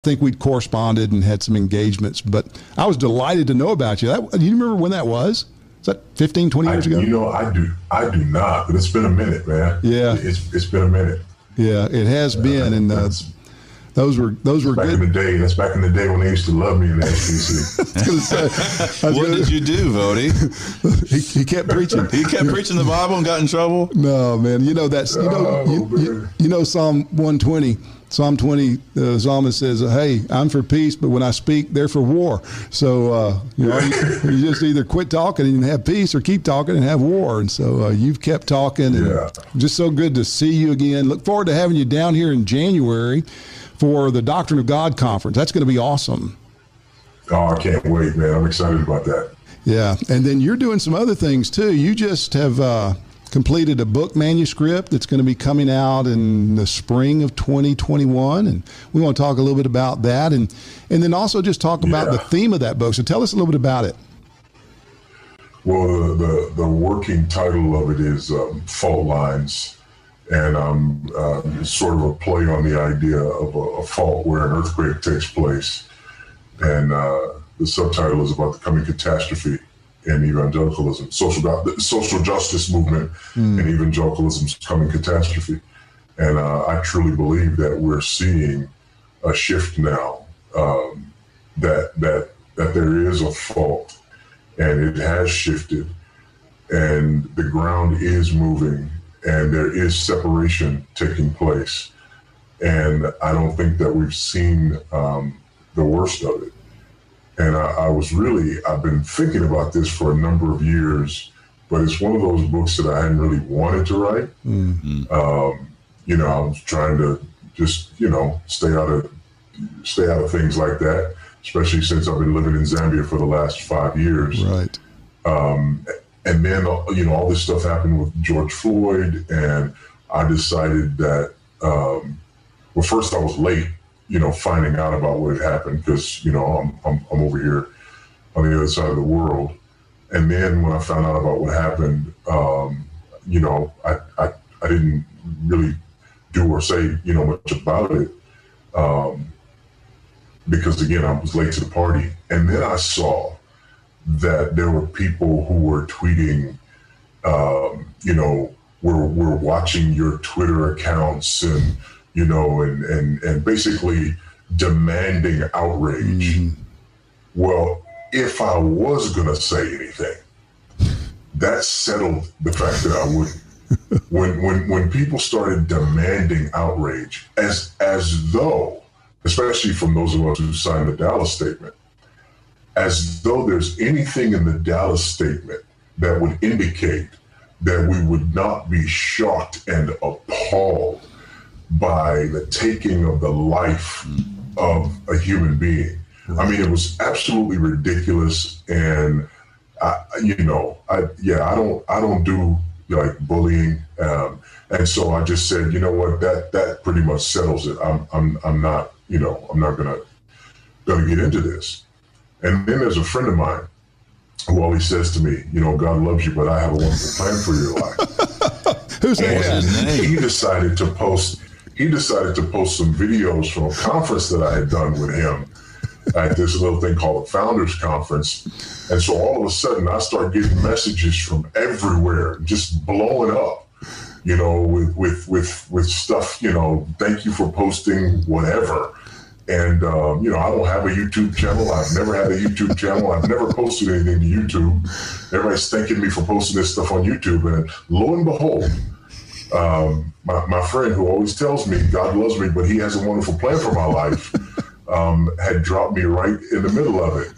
think we'd corresponded and had some engagements, but I was delighted to know about you. Do you remember when that was? Is that 15, 20 years ago? You know, I do not, but it's been a minute, man. Yeah. It's been a minute. Yeah, it has been. And those were back good. In the day. That's back in the day when they used to love me in the SBC. What did you do, Voddie? He kept preaching. He kept preaching the Bible and got in trouble? No, man. You know, you know Psalm 120. Psalm 20, the psalmist says, hey, I'm for peace, but when I speak, they're for war. So, you just either quit talking and have peace or keep talking and have war. And so you've kept talking. And just so good to see you again. Look forward to having you down here in January for the Doctrine of God conference. That's going to be awesome. Oh, I can't wait, man. I'm excited about that. Yeah. And then you're doing some other things, too. You just have completed a book manuscript that's going to be coming out in the spring of 2021, and we want to talk a little bit about that, and then also just talk about the theme of that book. So tell us a little bit about it. Well, the working title of it is Fault Lines, and it's sort of a play on the idea of a fault where an earthquake takes place, and the subtitle is about the coming catastrophe in evangelicalism, social justice movement, and evangelicalism's coming catastrophe. And I truly believe that we're seeing a shift now, that there is a fault, and it has shifted, and the ground is moving, and there is separation taking place. And I don't think that we've seen the worst of it. And I've been thinking about this for a number of years, but it's one of those books that I hadn't really wanted to write. Mm-hmm. I was trying to just, stay out of things like that, especially since I've been living in Zambia for the last 5 years. Right. And then, all this stuff happened with George Floyd, and I decided that, first I was late, finding out about what had happened, because, I'm over here on the other side of the world. And then when I found out about what happened, I didn't really do or say, much about it, because again, I was late to the party. And then I saw that there were people who were tweeting, we're watching your Twitter accounts, and and basically demanding outrage. Mm-hmm. Well, if I was going to say anything, that settled the fact that I wouldn't. When people started demanding outrage, as though, especially from those of us who signed the Dallas Statement, as though there's anything in the Dallas Statement that would indicate that we would not be shocked and appalled by the taking of the life of a human being. I mean, it was absolutely ridiculous, and I don't do like bullying, and so I just said, what, that pretty much settles it. I'm not gonna get into this. And then there's a friend of mine who always says to me, God loves you, but I have a wonderful plan for your life. Who's his name? He decided to post some videos from a conference that I had done with him at this little thing called the Founders Conference. And so all of a sudden I start getting messages from everywhere, just blowing up, with stuff, thank you for posting whatever. And, I don't have a YouTube channel. I've never had a YouTube channel. I've never posted anything to YouTube. Everybody's thanking me for posting this stuff on YouTube. And lo and behold, my friend who always tells me God loves me, but he has a wonderful plan for my life, had dropped me right in the middle of it.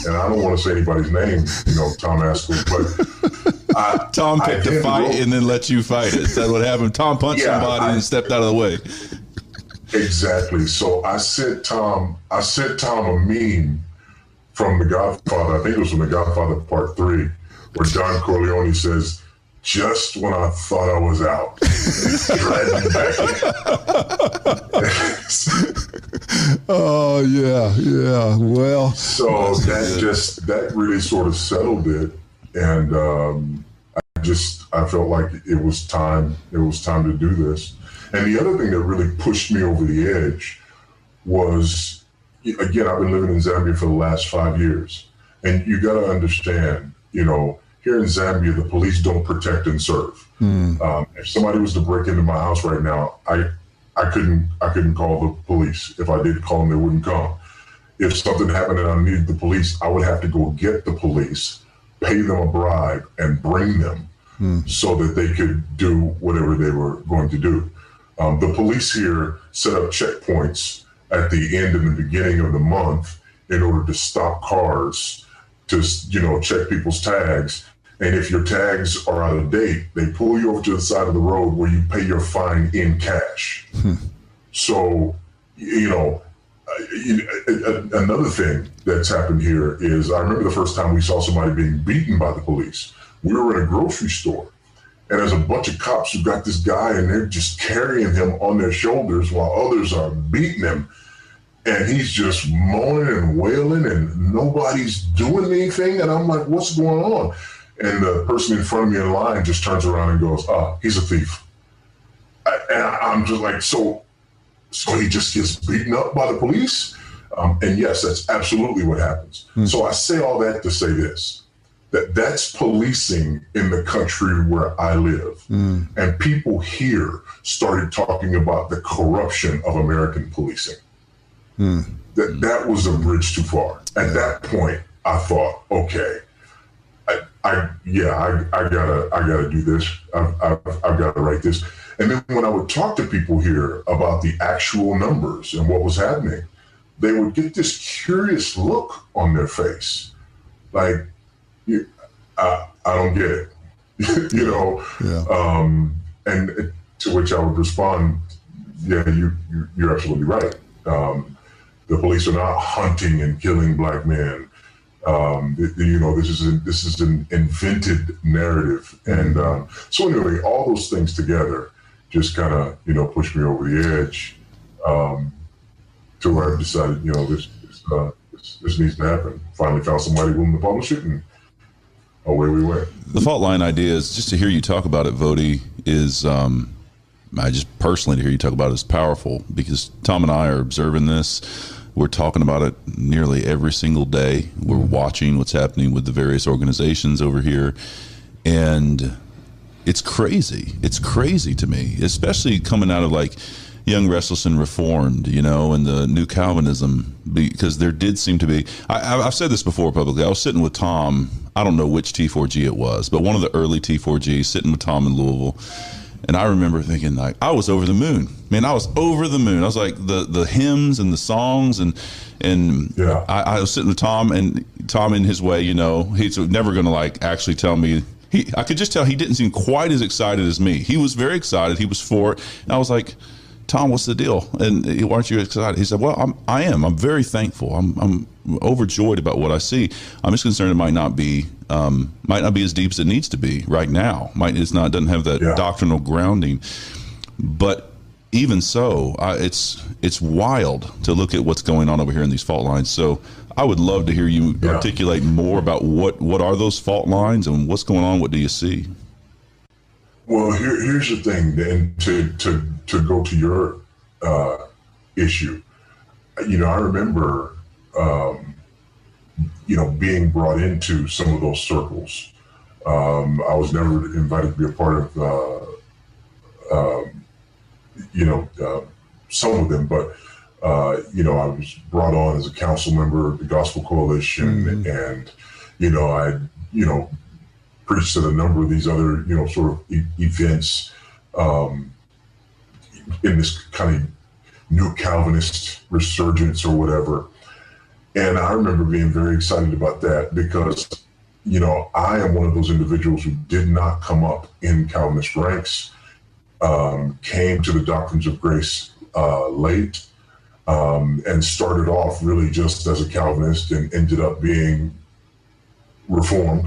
And I don't want to say anybody's name, Tom Askell, but Tom picked a fight and then let you fight it. Is that what happened? Tom punched somebody and stepped out of the way. Exactly. So I sent Tom a meme from The Godfather. I think it was from The Godfather Part 3, where Don Corleone says, "Just when I thought I was out, dragged me back in." Oh yeah. Well, so that really sort of settled it, and I felt like it was time. It was time to do this. And the other thing that really pushed me over the edge was, again, I've been living in Zambia for the last 5 years. And you got to understand, you know, here in Zambia, the police don't protect and serve. If somebody was to break into my house right now, I couldn't call the police. If I did call them, they wouldn't come. If something happened and I needed the police, I would have to go get the police, pay them a bribe, and bring them so that they could do whatever they were going to do. The police here set up checkpoints at the end and the beginning of the month in order to stop cars, to, you know, check people's tags. And if your tags are out of date, they pull you over to the side of the road where you pay your fine in cash. So, you know, another thing that's happened here is, I remember the first time we saw somebody being beaten by the police. We were in a grocery store, and there's a bunch of cops who got this guy, and they're just carrying him on their shoulders while others are beating him. And he's just moaning and wailing, and nobody's doing anything. And I'm like, what's going on? And the person in front of me in line just turns around and goes, he's a thief. And I'm just like, so he just gets beaten up by the police? And yes, that's absolutely what happens. So I say all that to say this, that's policing in the country where I live. And people here started talking about the corruption of American policing. That was a bridge too far. At that point, I thought, okay, I gotta do this. I've got to write this. And then when I would talk to people here about the actual numbers and what was happening, they would get this curious look on their face, like, I don't get it, you know. And to which I would respond, yeah, you're absolutely right. The police are not hunting and killing black men. You know, this is an invented narrative. And so anyway, all those things together just kind of, you know, pushed me over the edge to where I decided, you know, this needs to happen. Finally found somebody willing to publish it, and away we went. The fault line idea is, just to hear you talk about it, Voddie, is I just personally to hear you talk about it is powerful, because Tom and I are observing this. We're talking about it nearly every single day. We're watching what's happening with the various organizations over here. And it's crazy. It's crazy to me, especially coming out of like Young, Restless, and Reformed, you know, and the New Calvinism, because there did seem to be, I've said this before publicly. I was sitting with Tom, I don't know which T4G it was, but one of the early T4Gs, sitting with Tom in Louisville. And I remember thinking, like, I was over the moon. Man, I was over the moon. I was like, the hymns and the songs, and yeah. I was sitting with Tom, and Tom, in his way, you know, he's never going to like actually tell me. I could just tell he didn't seem quite as excited as me. He was very excited. He was for it. And I was like, Tom, what's the deal? And aren't you excited? He said, well, I am. I'm very thankful. I'm overjoyed about what I see. I'm just concerned it might not be as deep as it needs to be right now. Doesn't have that doctrinal grounding. But even so, it's wild to look at what's going on over here in these fault lines. So I would love to hear you articulate more about what are those fault lines and what's going on. What do you see? Well, here's the thing, and to go to your issue, you know, I remember, you know, being brought into some of those circles. I was never invited to be a part of, you know, some of them, but, you know, I was brought on as a council member of the Gospel Coalition, and, you know, I, you know, preached at a number of these other, you know, sort of events in this kind of new Calvinist resurgence or whatever. And I remember being very excited about that because, you know, I am one of those individuals who did not come up in Calvinist ranks, came to the doctrines of grace late, and started off really just as a Calvinist and ended up being Reformed.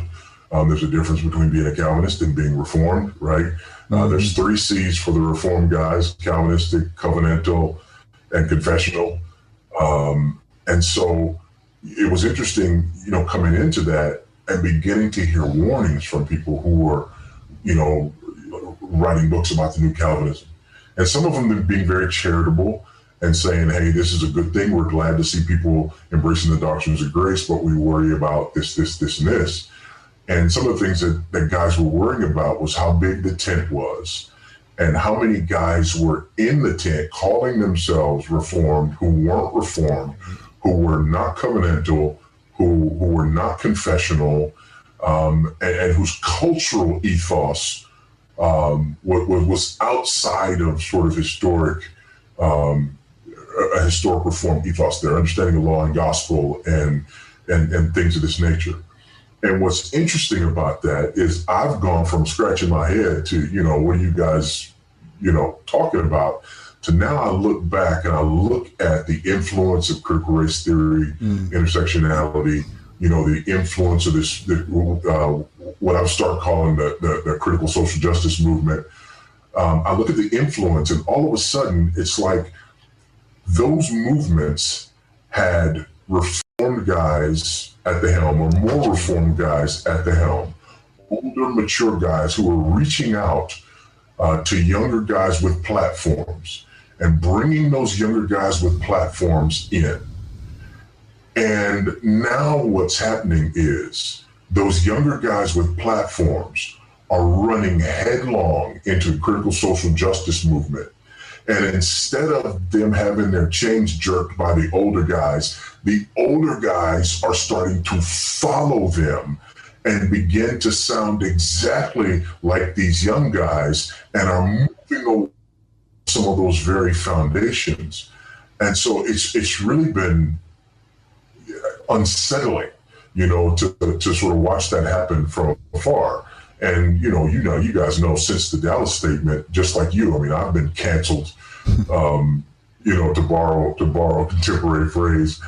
There's a difference between being a Calvinist and being Reformed, right? There's 3 C's for the Reformed guys: Calvinistic, covenantal, and confessional. And so it was interesting, you know, coming into that and beginning to hear warnings from people who were, you know, writing books about the new Calvinism. And some of them being very charitable and saying, hey, this is a good thing. We're glad to see people embracing the doctrines of grace, but we worry about this, and this. And some of the things that guys were worrying about was how big the tent was and how many guys were in the tent calling themselves Reformed who weren't Reformed, who were not covenantal, who were not confessional, and whose cultural ethos was outside of sort of historic a historic Reformed ethos, their understanding of law and gospel and things of this nature. And what's interesting about that is I've gone from scratching my head to, what are you guys, talking about, to now I look back and I look at the influence of critical race theory, intersectionality, the influence of this, what I would start calling the critical social justice movement. I look at the influence, and all of a sudden it's like those movements had Reformed guys at the helm, or more Reformed guys at the helm, older, mature guys who were reaching out to younger guys with platforms and bringing those younger guys with platforms in. And now what's happening is those younger guys with platforms are running headlong into the critical social justice movement. And instead of them having their chains jerked by the older guys are starting to follow them and begin to sound exactly like these young guys and are moving away some of those very foundations. And so it's really been unsettling, to sort of watch that happen from afar. And, you guys know, since the Dallas statement, just like you, I mean, I've been canceled, to borrow a contemporary phrase.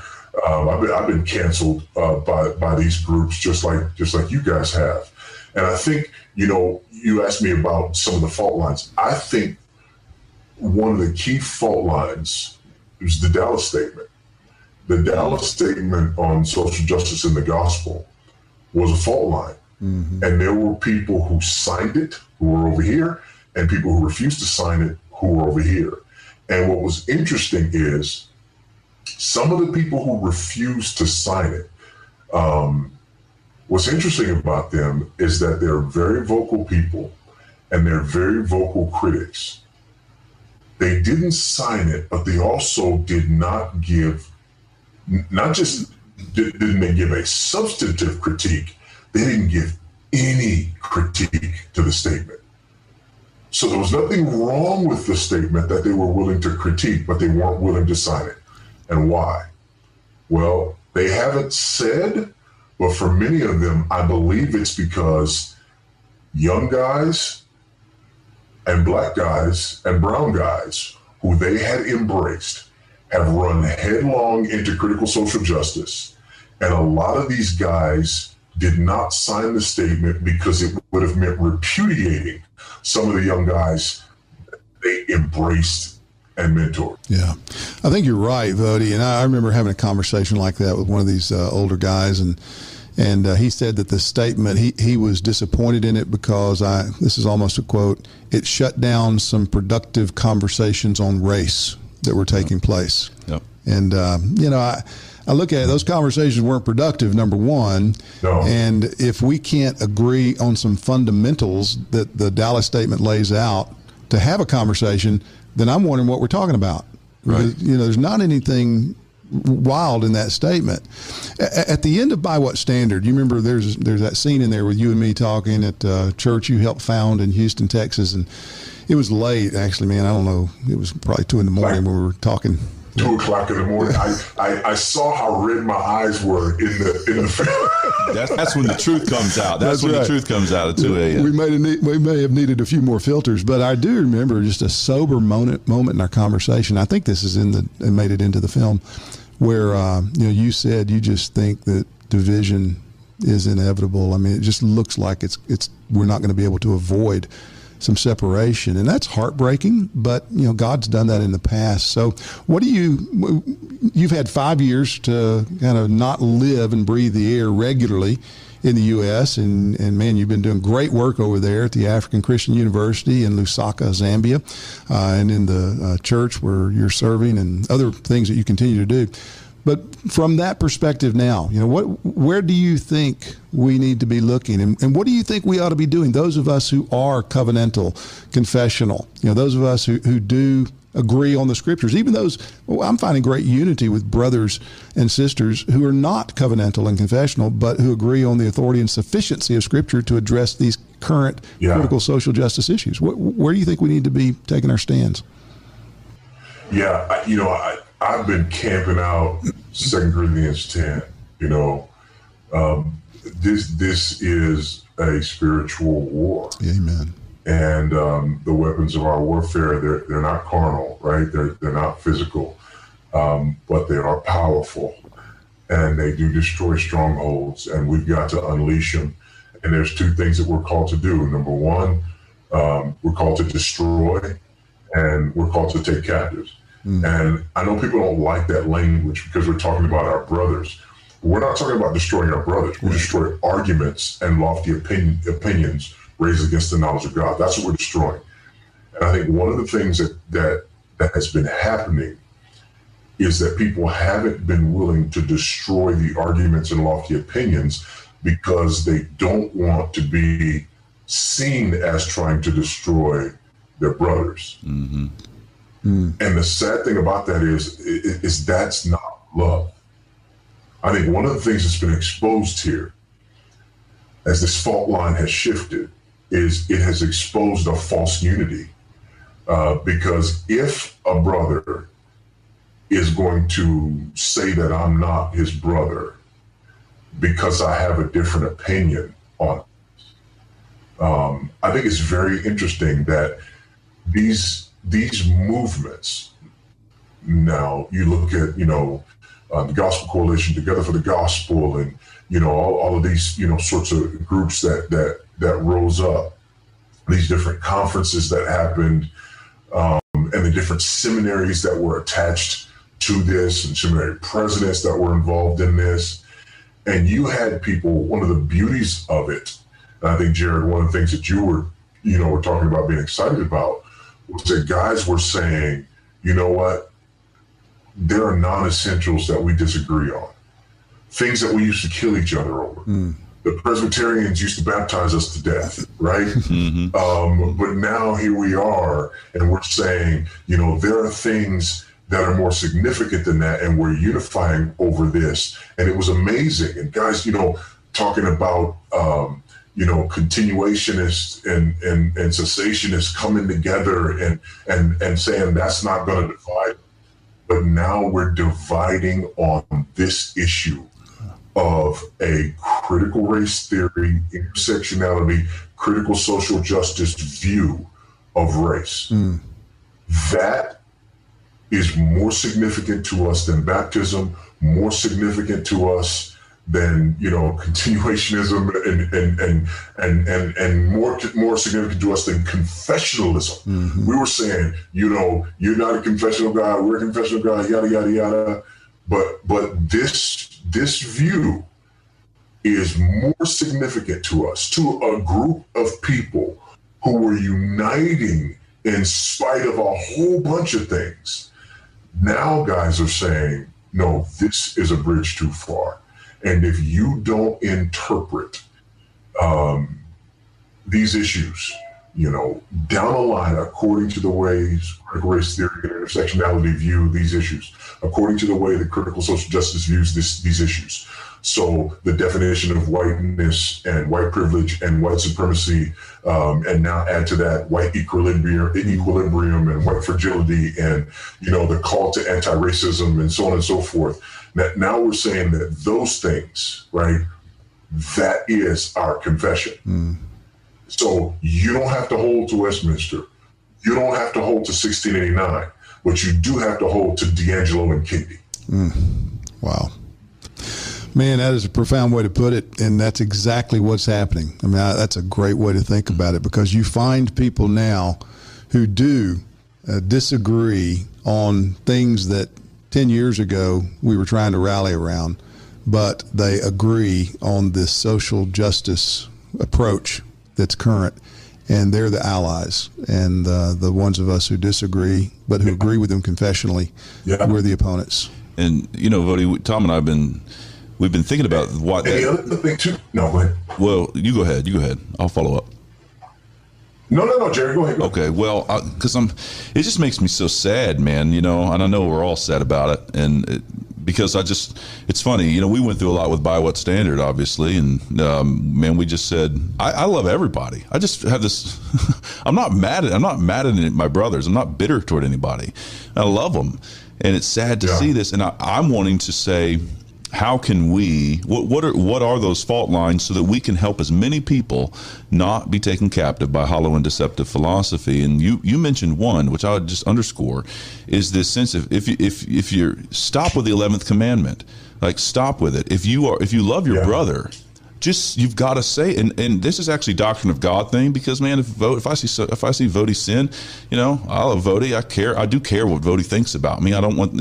I've been canceled by these groups, just like you guys have. And I think, you asked me about some of the fault lines. I think one of the key fault lines is the Dallas statement. The Dallas statement on social justice in the gospel was a fault line. Mm-hmm. And there were people who signed it who were over here, and people who refused to sign it who were over here. And what was interesting is some of the people who refused to sign it, what's interesting about them is that they're very vocal people and they're very vocal critics. They didn't sign it, but they also did not give, not just didn't they give a substantive critique, they didn't give any critique to the statement. So there was nothing wrong with the statement that they were willing to critique, but they weren't willing to sign it. And why? Well, they haven't said, but for many of them, I believe it's because young guys and black guys and brown guys who they had embraced have run headlong into critical social justice. And a lot of these guys did not sign the statement because it would have meant repudiating some of the young guys they embraced and mentored. Yeah, I think you're right, Voddie. And I remember having a conversation like that with one of these older guys, and he said that the statement, he was disappointed in it because this is almost a quote, it shut down some productive conversations on race that were taking place. Yep. And, I look at it, those conversations weren't productive, number one. No. And if we can't agree on some fundamentals that the Dallas statement lays out to have a conversation, then I'm wondering what we're talking about. Right. Because, there's not anything wild in that statement. At the end of By What Standard, you remember there's that scene in there with you and me talking at a church you helped found in Houston, Texas, and it was late, actually, man. I don't know. It was probably 2 a.m. when we were talking. 2 o'clock in the morning. I saw how red my eyes were in the That's when the truth comes out. That's when right. The truth comes out at 2 a.m. We may have needed a few more filters, but I do remember just a sober moment in our conversation. I think this is and made it into the film, where you said you just think that division is inevitable. I mean, it just looks like we're not going to be able to avoid some separation, and that's heartbreaking, but God's done that in the past. So you've had 5 years to kind of not live and breathe the air regularly in the U.S., and man, you've been doing great work over there at the African Christian University in Lusaka, Zambia, and in the church where you're serving and other things that you continue to do. But from that perspective now, where do you think we need to be looking, and what do you think we ought to be doing? Those of us who are covenantal, confessional, those of us who do agree on the scriptures, even those, I'm finding great unity with brothers and sisters who are not covenantal and confessional, but who agree on the authority and sufficiency of scripture to address these current critical social justice issues. Where do you think we need to be taking our stands? Yeah, I've been camping out 2 Corinthians 10. This is a spiritual war. Amen. And the weapons of our warfare, they're not carnal, right? They're not physical, but they are powerful, and they do destroy strongholds, and we've got to unleash them. And there's two things that we're called to do. Number one, we're called to destroy, and we're called to take captives. And I know people don't like that language because we're talking about our brothers. We're not talking about destroying our brothers. We're destroying arguments and lofty opinions raised against the knowledge of God. That's what we're destroying. And I think one of the things that has been happening is that people haven't been willing to destroy the arguments and lofty opinions because they don't want to be seen as trying to destroy their brothers. Mm-hmm. And the sad thing about that is that's not love. I think one of the things that's been exposed here as this fault line has shifted is it has exposed a false unity. Because if a brother is going to say that I'm not his brother because I have a different opinion on it, I think it's very interesting that these movements, now you look at, the Gospel Coalition, Together for the Gospel, and, all of these, sorts of groups that rose up, these different conferences that happened, and the different seminaries that were attached to this, and seminary presidents that were involved in this. And you had people, one of the beauties of it, and I think, Jared, one of the things that you were talking about being excited about, was that guys were saying, you know what, there are non-essentials that we disagree on, things that we used to kill each other over. The Presbyterians used to baptize us to death, right? Mm-hmm. But now here we are, and we're saying, there are things that are more significant than that, and we're unifying over this. And it was amazing. And guys, talking about, continuationists and cessationists coming together and saying that's not going to divide. But now we're dividing on this issue of a critical race theory, intersectionality, critical social justice view of race. That is more significant to us than baptism, more significant to us than continuationism, and more significant to us than confessionalism. Mm-hmm. We were saying, you're not a confessional guy, we're a confessional guy, yada yada yada. But this view is more significant to us, to a group of people who were uniting in spite of a whole bunch of things. Now guys are saying, no, this is a bridge too far. And if you don't interpret these issues, down the line, according to the ways critical race theory and intersectionality view these issues, according to the way the critical social justice views these issues. So the definition of whiteness and white privilege and white supremacy, and now add to that white equilibrium and white fragility, and the call to anti-racism and so on and so forth. Now we're saying that those things, right, that is our confession. So you don't have to hold to Westminster. You don't have to hold to 1689, but you do have to hold to D'Angelo and Katie. Wow. Man, that is a profound way to put it, and that's exactly what's happening. I mean, that's a great way to think about it, because you find people now who do disagree on things that 10 years ago we were trying to rally around, but they agree on this social justice approach that's current, and they're the allies. And the ones of us who disagree but who agree with them confessionally, we're the opponents. And, Voddie, Tom and I we've been thinking about what. And the other thing too. No, go ahead. Well, you go ahead. I'll follow up. No, Jerry, go ahead. Okay, well, because it just makes me so sad, man. And I know we're all sad about it, and because it's funny. We went through a lot with By What Standard, obviously, and man, we just said I love everybody. I just have this. I'm not mad at my brothers. I'm not bitter toward anybody. I love them, and it's sad to see this. And I'm wanting to say, how can we? What are those fault lines so that we can help as many people not be taken captive by hollow and deceptive philosophy? And you mentioned one, which I would just underscore, is this sense of if you're stop with the 11th commandment, like stop with it. If you love your brother, you've got to say, and this is actually doctrine of God thing, because man, if I see Voddie sin, I love Voddie. I do care what Voddie thinks about me. I don't want,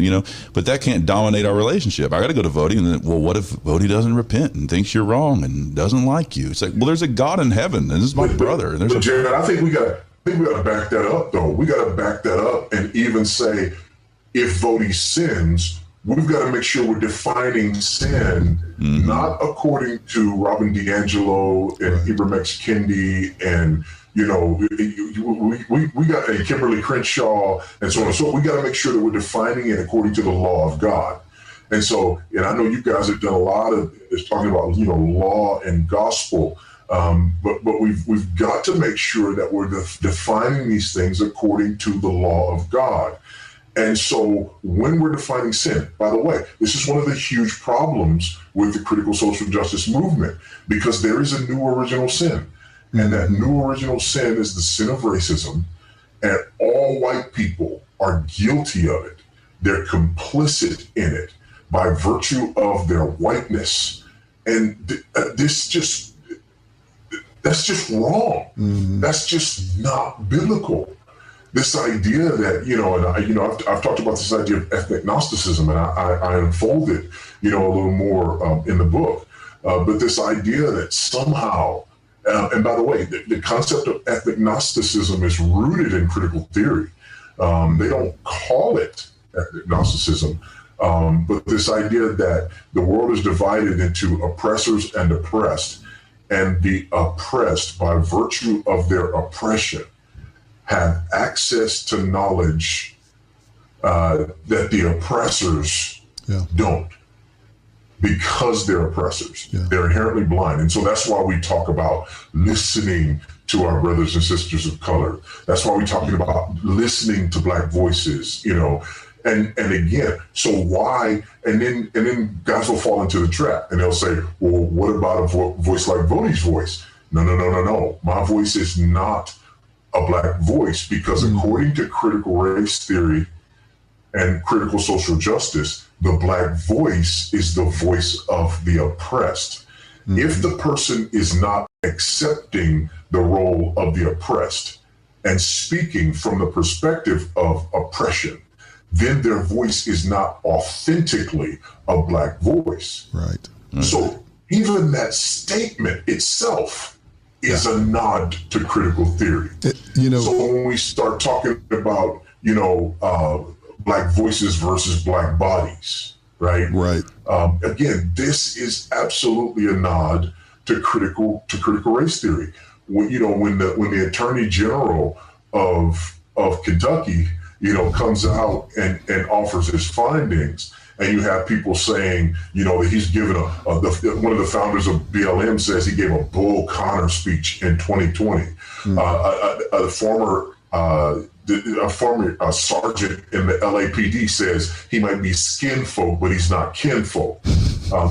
but that can't dominate our relationship. I got to go to Voddie, and then, well, what if Voddie doesn't repent and thinks you're wrong and doesn't like you? It's like, well, there's a God in heaven, and this is my brother. And but Jared, I think we got to back that up, though. We got to back that up and even say, if Voddie sins, we've got to make sure we're defining sin, not according to Robin DiAngelo and Ibram X. Kendi and, we got a Kimberly Crenshaw and so on. So we got to make sure that we're defining it according to the law of God. And so, and I know you guys have done a lot of this talking about, law and gospel. But we've got to make sure that we're defining these things according to the law of God. And so when we're defining sin, by the way, this is one of the huge problems with the critical social justice movement, because there is a new original sin. And that new original sin is the sin of racism, and all white people are guilty of it. They're complicit in it by virtue of their whiteness. And that's just wrong. That's just not biblical. This idea that, I've talked about this idea of ethnic Gnosticism, and I unfold it, a little more in the book. But this idea that somehow, and by the way, the concept of ethnic Gnosticism is rooted in critical theory. They don't call it ethnic Gnosticism, but this idea that the world is divided into oppressors and oppressed, and the oppressed, by virtue of their oppression, have access to knowledge that the oppressors don't, because they're oppressors. They're inherently blind. And so that's why we talk about listening to our brothers and sisters of color. That's why we're talking about listening to Black voices, and again, so why, and then guys will fall into the trap, and they'll say, well, what about a voice like Voddie's voice? No. My voice is not a Black voice, because according to critical race theory and critical social justice, the Black voice is the voice of the oppressed. If the person is not accepting the role of the oppressed and speaking from the perspective of oppression, then their voice is not authentically a Black voice. Right. So even that statement itself is a nod to critical theory. So when we start talking about, Black voices versus Black bodies, right? Again, this is absolutely a nod to critical race theory. When the Attorney General of Kentucky, comes out and offers his findings, and you have people saying, that he's given one of the founders of BLM says he gave a Bull Connor speech in 2020. A former sergeant in the LAPD says he might be skin folk, but he's not kinfolk.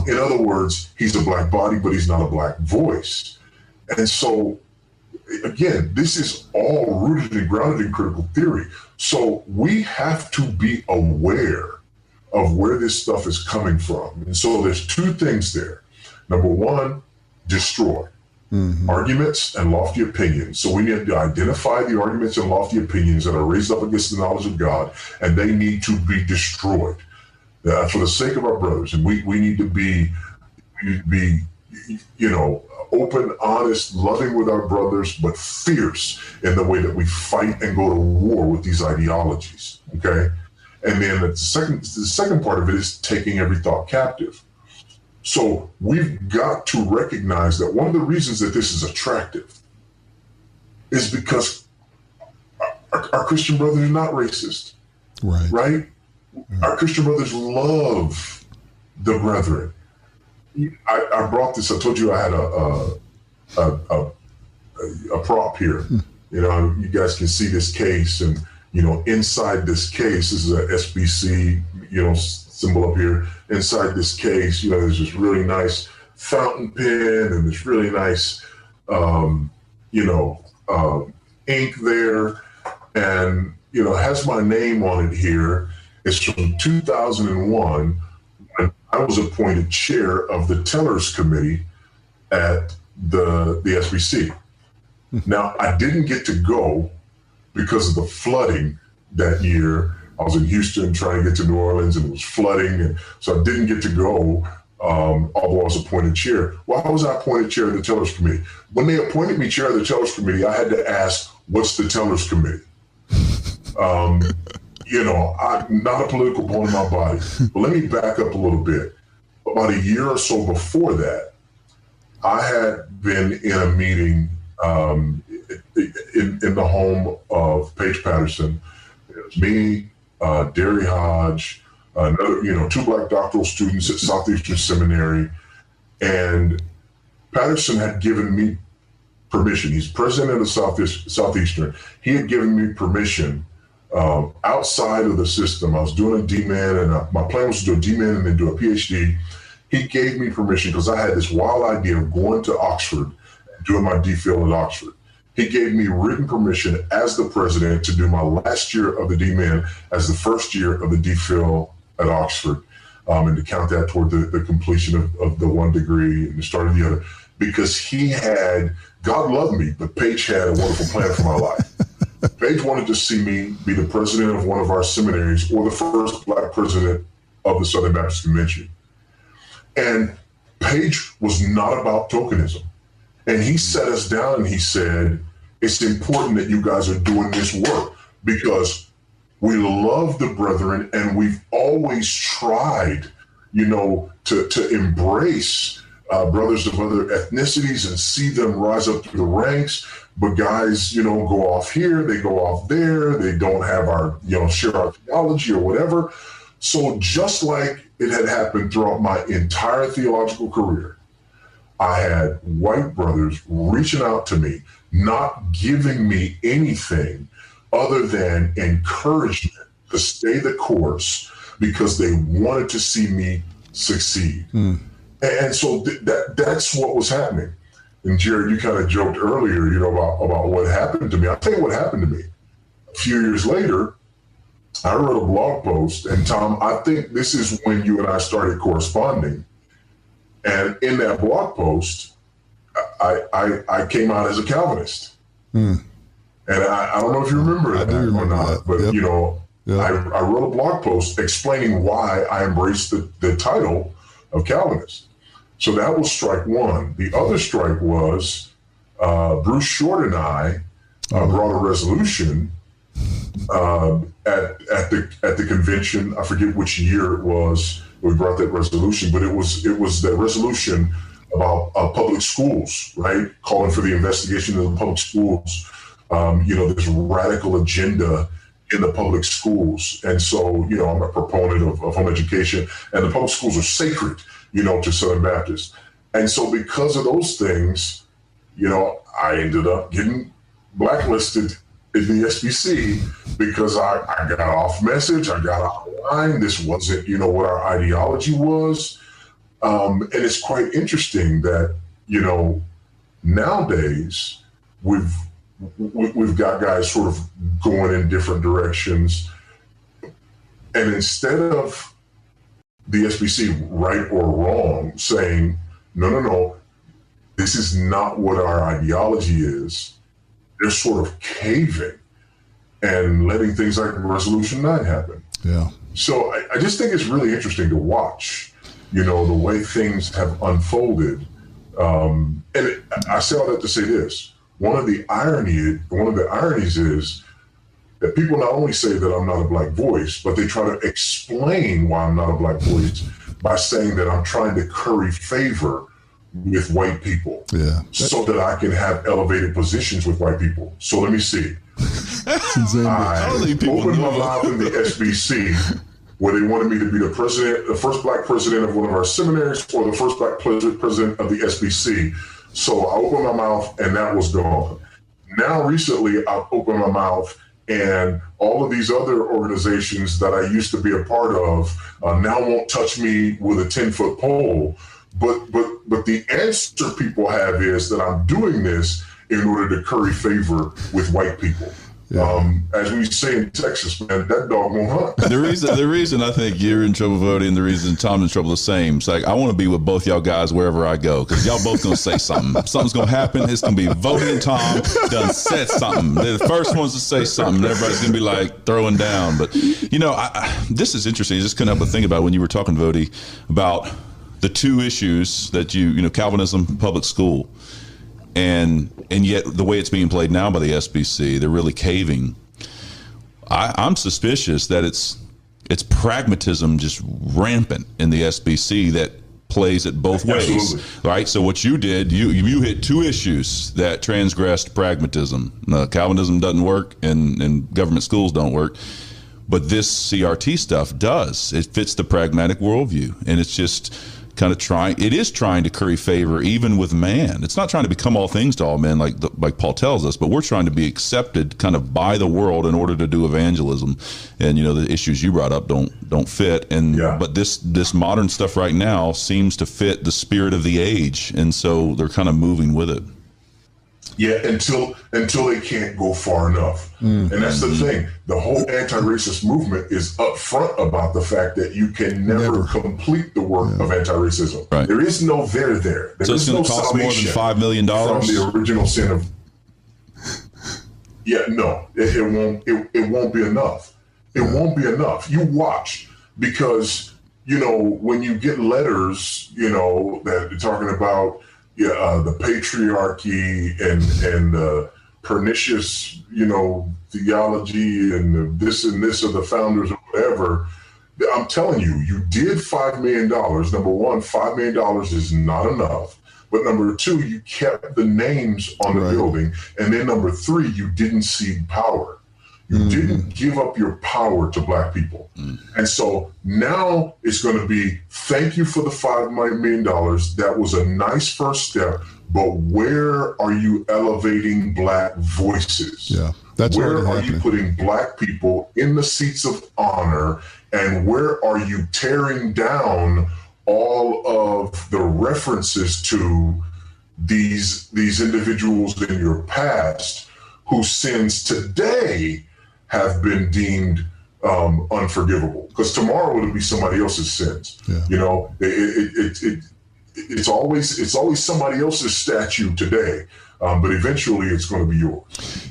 In other words, he's a Black body, but he's not a Black voice. And so, again, this is all rooted and grounded in critical theory. So we have to be aware of where this stuff is coming from. And so there's two things there. Number one, destroy. Arguments and lofty opinions. So we need to identify the arguments and lofty opinions that are raised up against the knowledge of God, and they need to be destroyed for the sake of our brothers. And we need to be, open, honest, loving with our brothers, but fierce in the way that we fight and go to war with these ideologies. Okay, and then the second part of it is taking every thought captive. So we've got to recognize that one of the reasons that this is attractive is because our Christian brothers are not racist, right? Our Christian brothers love the brethren. I brought this. I told you I had a prop here. You guys can see this case, and inside this case, this is a SBC, symbol up here. Inside this case, there's this really nice fountain pen and this really nice, ink there, and has my name on it here. It's from 2001 when I was appointed chair of the Tellers Committee at the SBC. Now, I didn't get to go because of the flooding that year. I was in Houston trying to get to New Orleans, and it was flooding, and so I didn't get to go, although I was appointed chair. Why was I appointed chair of the Tellers Committee? When they appointed me chair of the Tellers Committee, I had to ask, what's the Tellers Committee? I'm not a political bone in my body, but let me back up a little bit. About a year or so before that, I had been in a meeting in the home of Paige Patterson. It was me, Derry Hodge, another, two black doctoral students at Southeastern Seminary, and Patterson had given me permission. He's president of Southeastern. He had given me permission outside of the system. I was doing a D-Man, and my plan was to do a D-Man and then do a PhD. He gave me permission because I had this wild idea of going to Oxford and doing my DPhil at Oxford. He gave me written permission as the president to do my last year of the D-Man as the first year of the DPhil at Oxford, and to count that toward the completion of the one degree and the start of the other, because God loved me, but Paige had a wonderful plan for my life. Paige wanted to see me be the president of one of our seminaries, or the first black president of the Southern Baptist Convention. And Paige was not about tokenism. And he sat us down and he said, it's important that you guys are doing this work because we love the brethren, and we've always tried, to embrace brothers of other ethnicities and see them rise up through the ranks. But guys, go off here, they go off there, they don't have our, share our theology or whatever. So just like it had happened throughout my entire theological career, I had white brothers reaching out to me, not giving me anything other than encouragement to stay the course because they wanted to see me succeed. And so that's what was happening. And Jared, you kind of joked earlier, about what happened to me. I'll tell you what happened to me. A few years later, I wrote a blog post, and Tom, I think this is when you and I started corresponding. And in that blog post, I came out as a Calvinist. And I don't know if you remember that or not, but I wrote a blog post explaining why I embraced the title of Calvinist. So that was strike one. The other strike was Bruce Short and I brought a resolution at the convention. I forget which year it was we brought that resolution, but it was that resolution about public schools, right? Calling for the investigation of the public schools. This radical agenda in the public schools. And so, I'm a proponent of home education, and the public schools are sacred, to Southern Baptists. And so because of those things, I ended up getting blacklisted in the SBC because I got off message, I got out of line. This wasn't, what our ideology was. And it's quite interesting that, nowadays we've got guys sort of going in different directions. And instead of the SBC, right or wrong, saying, no, this is not what our ideology is. They're sort of caving and letting things like Resolution 9 happen. Yeah. So I just think it's really interesting to watch, the way things have unfolded. I say all that to say this. One of the ironies is that people not only say that I'm not a black voice, but they try to explain why I'm not a black voice by saying that I'm trying to curry favor with white people, so that I can have elevated positions with white people. So let me see. I opened my mouth in the SBC where they wanted me to be the first black president of one of our seminaries, or the first black president of the SBC. So I opened my mouth and that was gone. Now recently I've opened my mouth and all of these other organizations that I used to be a part of now won't touch me with a 10-foot pole. But the answer people have is that I'm doing this in order to curry favor with white people. Yeah. As we say in Texas, man, that dog won't hunt. The reason I think you're in trouble, Voddie, and the reason Tom's in trouble the same. It's like, I want to be with both y'all guys wherever I go, because y'all both going to say something. Something's going to happen. It's going to be Voddie and Tom done said something. They're the first ones to say something. Everybody's going to be like throwing down. But, this is interesting. I just couldn't help but think about when you were talking, Voddie, about the two issues that Calvinism, public school. And yet the way it's being played now by the SBC, they're really caving. I'm suspicious that it's pragmatism just rampant in the SBC that plays it both ways. Absolutely. Right? So what you did, you hit two issues that transgressed pragmatism. Calvinism doesn't work and government schools don't work. But this CRT stuff does. It fits the pragmatic worldview. And it's just kind of trying to curry favor even with man. It's not trying to become all things to all men like Paul tells us, but we're trying to be accepted kind of by the world in order to do evangelism. And the issues you brought up don't fit. But this modern stuff right now seems to fit the spirit of the age, and so they're kind of moving with it. Yeah, until they can't go far enough. Mm-hmm. And that's the thing. The whole anti-racist movement is upfront about the fact that you can never complete the work of anti-racism. Right. There is no there. There so is it's going to cost more than $5 million from the original sin of. Yeah, no, it won't. It won't be enough. It won't be enough. You watch, because when you get letters, that are talking about. The patriarchy and pernicious, theology and this of the founders or whatever. I'm telling you, you did $5 million. Number one, $5 million is not enough. But number two, you kept the names on the building. And then number three, you didn't cede power. You didn't give up your power to black people. And so now it's going to be, thank you for the $5 million. That was a nice first step, but where are you elevating black voices? Yeah, that's where are you putting black people in the seats of honor, and where are you tearing down all of the references to these individuals in your past whose sins today have been deemed unforgivable, because tomorrow it'll be somebody else's sins. Yeah. It's always somebody else's statue today, but eventually it's going to be yours.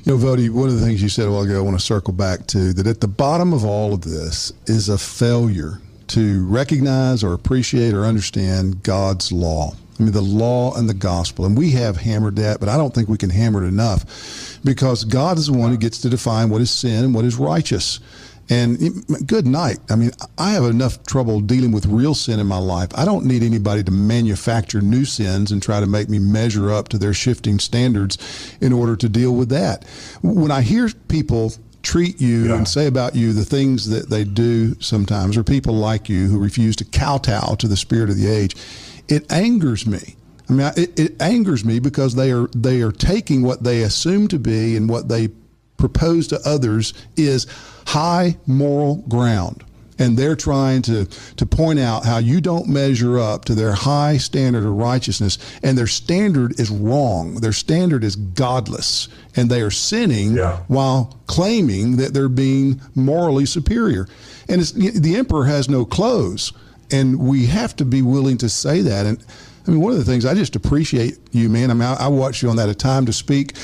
Voddie, one of the things you said a while ago, I want to circle back to, that at the bottom of all of this is a failure to recognize or appreciate or understand God's law. I mean, the law and the gospel. And we have hammered that, but I don't think we can hammer it enough, because God is the one who gets to define what is sin and what is righteous. And good night. I mean, I have enough trouble dealing with real sin in my life. I don't need anybody to manufacture new sins and try to make me measure up to their shifting standards in order to deal with that. When I hear people treat you and say about you the things that they do sometimes, or people like you who refuse to kowtow to the spirit of the age, it angers me. I mean, it angers me, because they are taking what they assume to be and what they propose to others is high moral ground, and they're trying to point out how you don't measure up to their high standard of righteousness, and their standard is wrong. Their standard is godless, and they are sinning while claiming that they're being morally superior. And the emperor has no clothes. And we have to be willing to say that. And I mean, one of the things I just appreciate you, man. I mean, I watched you on that A Time to Speak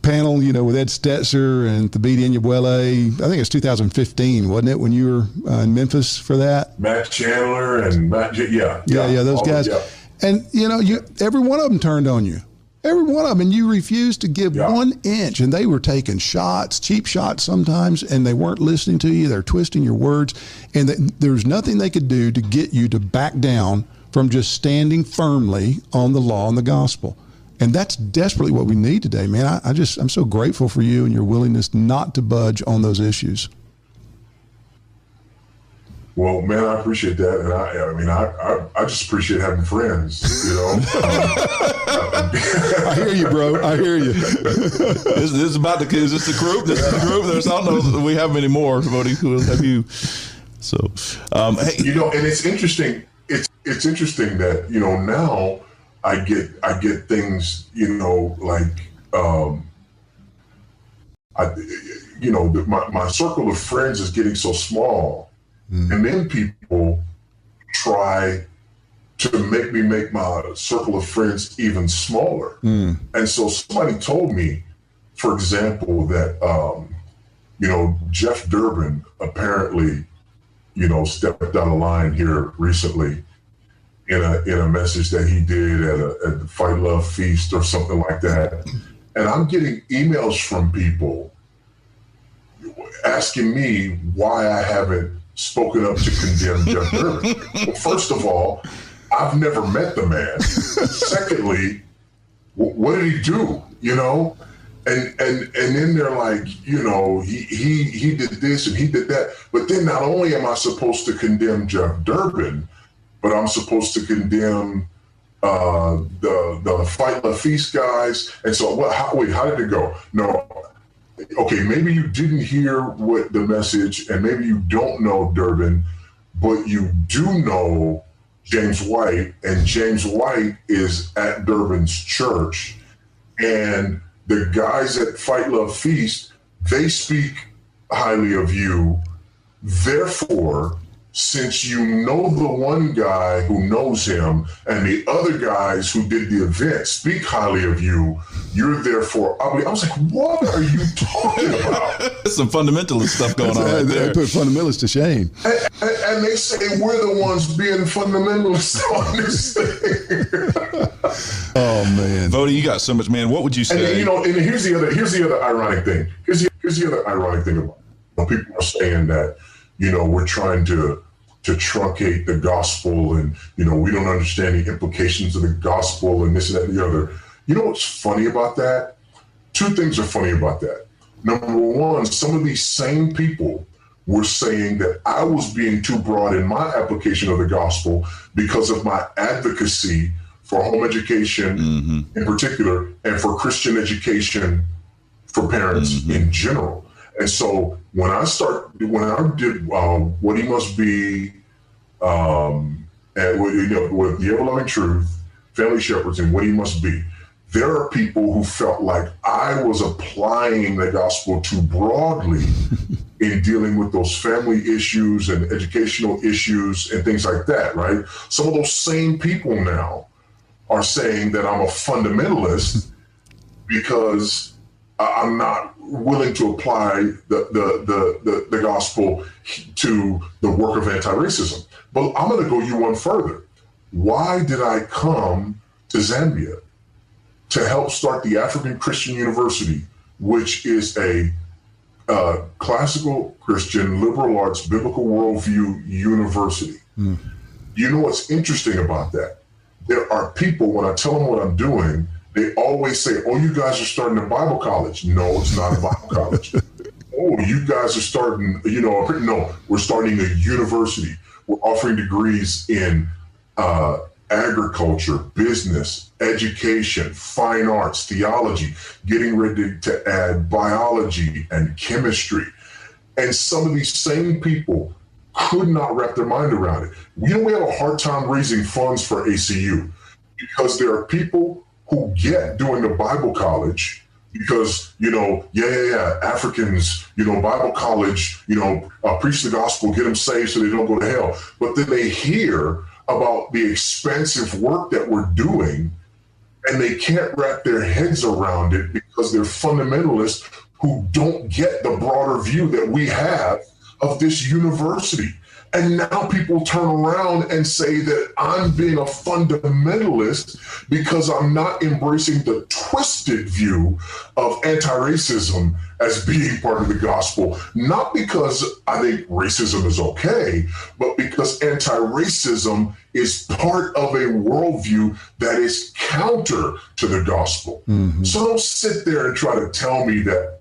panel, you know, with Ed Stetzer and Thabiti Anyabwile. I think it's 2015, wasn't it, when you were in Memphis for that? Matt Chandler and yeah, those guys. Yeah. And you know, every one of them turned on you. Every one of them, and you refused to give 1 inch, and they were taking shots, cheap shots sometimes, and they weren't listening to you. They're twisting your words, and there's nothing they could do to get you to back down from just standing firmly on the law and the gospel. And that's desperately what we need today, man. I'm so grateful for you and your willingness not to budge on those issues. Well, man, I appreciate that, and I just appreciate having friends. You know, I hear you, bro. I hear you. This is about the kids. Is this the group? This is the group. I don't know that we have many more. Voddie, who have you? So, hey, you know, and it's interesting. It's interesting that, you know, now I get things, you know, like my circle of friends is getting so small. And then people try to make my circle of friends even smaller. And so somebody told me, for example, that, you know, Jeff Durbin apparently, you know, stepped out of line here recently in a message that he did at the Fight Love Feast or something like that. And I'm getting emails from people asking me why I haven't spoken up to condemn Jeff Durbin. Well, first of all, I've never met the man. Secondly, what did he do? You know, and then they're like, you know, he did this and he did that. But then not only am I supposed to condemn Jeff Durbin, but I'm supposed to condemn the Fight Love Feast guys. And so, how did it go? No. Okay, maybe you didn't hear what the message, and maybe you don't know Durbin, but you do know James White, and James White is at Durbin's church, and the guys at Fight Love Feast, they speak highly of you. Therefore, since you know the one guy who knows him and the other guys who did the event speak highly of you, you're therefore ugly. I was like, what are you talking about? There's some fundamentalist stuff going on right there. They put fundamentalists to shame. And they say we're the ones being fundamentalists on this thing. Oh, man. Voddie, you got so much, man. What would you say? And, you know, and here's the other ironic thing. Here's the other ironic thing about it. You know, people are saying that, you know, we're trying to truncate the gospel, and, you know, we don't understand the implications of the gospel and this and that and the other. You know what's funny about that? Two things are funny about that. Number one, some of these same people were saying that I was being too broad in my application of the gospel because of my advocacy for home education in particular, and for Christian education for parents in general. And so when I did What He Must Be, and with the Ever-Loving Truth, Family Shepherds, and What He Must Be, there are people who felt like I was applying the gospel too broadly in dealing with those family issues and educational issues and things like that, right? Some of those same people now are saying that I'm a fundamentalist because I'm not willing to apply the gospel to the work of anti-racism. But I'm going to go you one further. Why did I come to Zambia to help start the African Christian University, which is a classical Christian liberal arts biblical worldview university? You know what's interesting about that? There are people, when I tell them what I'm doing, they always say, oh, you guys are starting a Bible college. No, it's not a Bible college. Oh, you guys are starting, no, we're starting a university. We're offering degrees in agriculture, business, education, fine arts, theology, getting ready to add biology and chemistry. And some of these same people could not wrap their mind around it. We have a hard time raising funds for ACU because there are people who get doing a Bible college because, Africans, Bible college, preach the gospel, get them saved so they don't go to hell. But then they hear about the expansive work that we're doing, and they can't wrap their heads around it because they're fundamentalists who don't get the broader view that we have of this university. And now people turn around and say that I'm being a fundamentalist because I'm not embracing the twisted view of anti-racism as being part of the gospel. Not because I think racism is okay, but because anti-racism is part of a worldview that is counter to the gospel. Mm-hmm. So don't sit there and try to tell me that,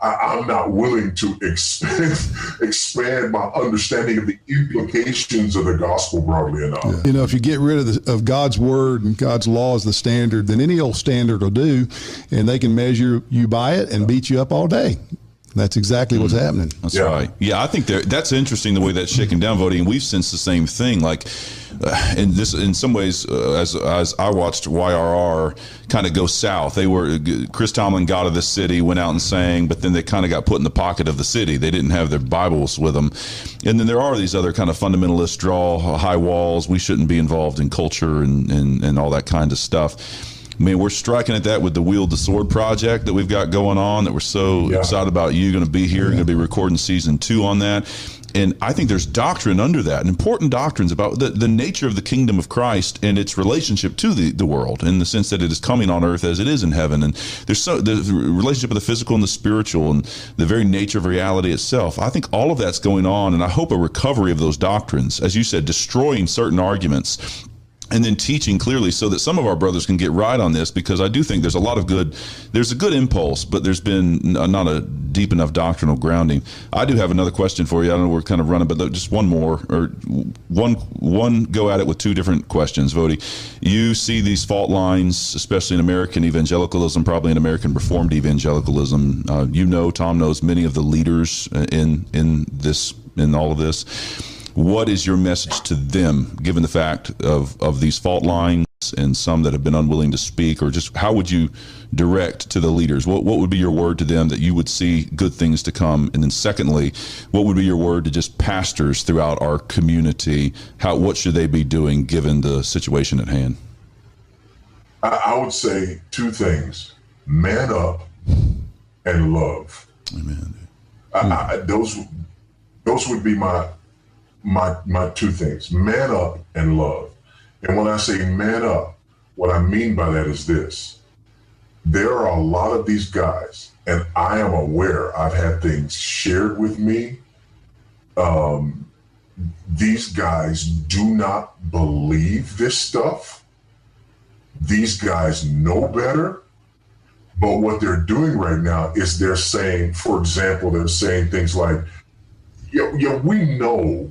I'm not willing to expand my understanding of the implications of the gospel broadly enough. Yeah. If you get rid of God's word and God's law as the standard, then any old standard will do, and they can measure you by it and beat you up all day. That's exactly what's happening. That's right. Yeah, I think that's interesting the way that's shaken down, Voddie, and we've sensed the same thing. Like, in some ways, as I watched YRR kind of go south, Chris Tomlin got out of the city, went out and sang, but then they kind of got put in the pocket of the city. They didn't have their Bibles with them. And then there are these other kind of fundamentalists draw high walls. We shouldn't be involved in culture and all that kind of stuff. I mean, we're striking at that with the Wield the Sword project that we've got going on, that we're so excited about. You going to be here, going to be recording season 2 on that. And I think there's doctrine under that, and important doctrines about the nature of the kingdom of Christ and its relationship to the world, in the sense that it is coming on earth as it is in heaven. And there's the relationship of the physical and the spiritual and the very nature of reality itself. I think all of that's going on, and I hope a recovery of those doctrines, as you said, destroying certain arguments, and then teaching clearly so that some of our brothers can get right on this, because I do think there's a good impulse, but there's been not a deep enough doctrinal grounding. I do have another question for you. I don't know, we're kind of running, but just one more, or one go at it with 2 different questions, Voddie. You see these fault lines, especially in American evangelicalism, probably in American Reformed evangelicalism. Tom knows many of the leaders in all of this. What is your message to them, given the fact of these fault lines and some that have been unwilling to speak, or just how would you direct to the leaders? What would be your word to them that you would see good things to come? And then secondly, what would be your word to just pastors throughout our community? What should they be doing given the situation at hand? I would say 2 things: man up and love. Amen. Those would be my 2 things: man up and love. And when I say man up, what I mean by that is this: there are a lot of these guys, and I am aware, I've had things shared with me. These guys do not believe this stuff. These guys know better. But what they're doing right now is they're saying, for example, they're saying things like, we know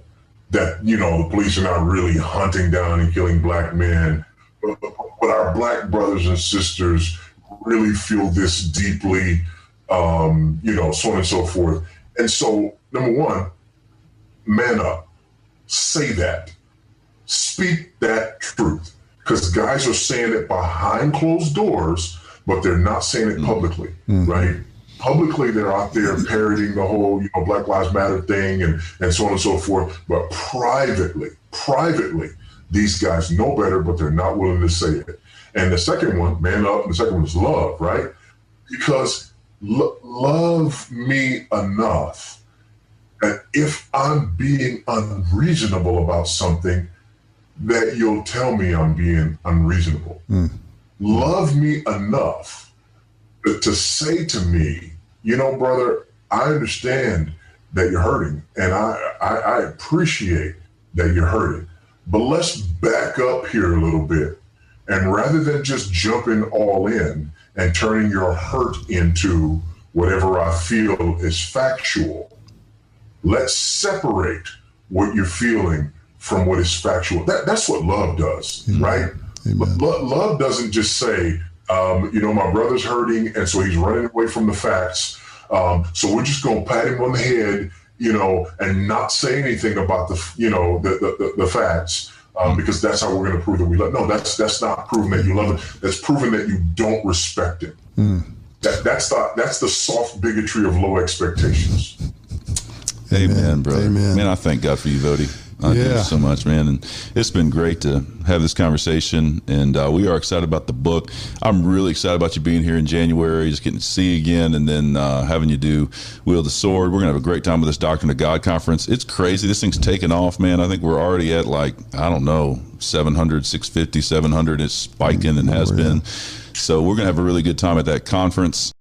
that, the police are not really hunting down and killing black men, but our black brothers and sisters really feel this deeply, so on and so forth. And so, number one, man up, say that, speak that truth, because guys are saying it behind closed doors, but they're not saying it publicly, right? Publicly, they're out there parroting the whole, Black Lives Matter thing and so on and so forth. But privately, these guys know better, but they're not willing to say it. And the second one, man up, and the second one is love, right? Because love me enough that if I'm being unreasonable about something, that you'll tell me I'm being unreasonable. Love me enough to say to me, brother, I understand that you're hurting, and I appreciate that you're hurting, but let's back up here a little bit. And rather than just jumping all in and turning your hurt into whatever I feel is factual, let's separate what you're feeling from what is factual. That's what love does, right? Amen. Love doesn't just say, my brother's hurting, and so he's running away from the facts. So we're just going to pat him on the head, and not say anything about the facts, because that's how we're going to prove that we love. No, that's not proving that you love him. That's proving that you don't respect him. That's the soft bigotry of low expectations. Amen, brother. Amen. Man, I thank God for you, Voddie. I do so much, man. And it's been great to have this conversation. And we are excited about the book. I'm really excited about you being here in January, just getting to see you again, and then having you do Wield the Sword. We're going to have a great time with this Doctrine of God conference. It's crazy. This thing's taken off, man. I think we're already at 700, 650, 700. It's spiking and has been. So we're going to have a really good time at that conference.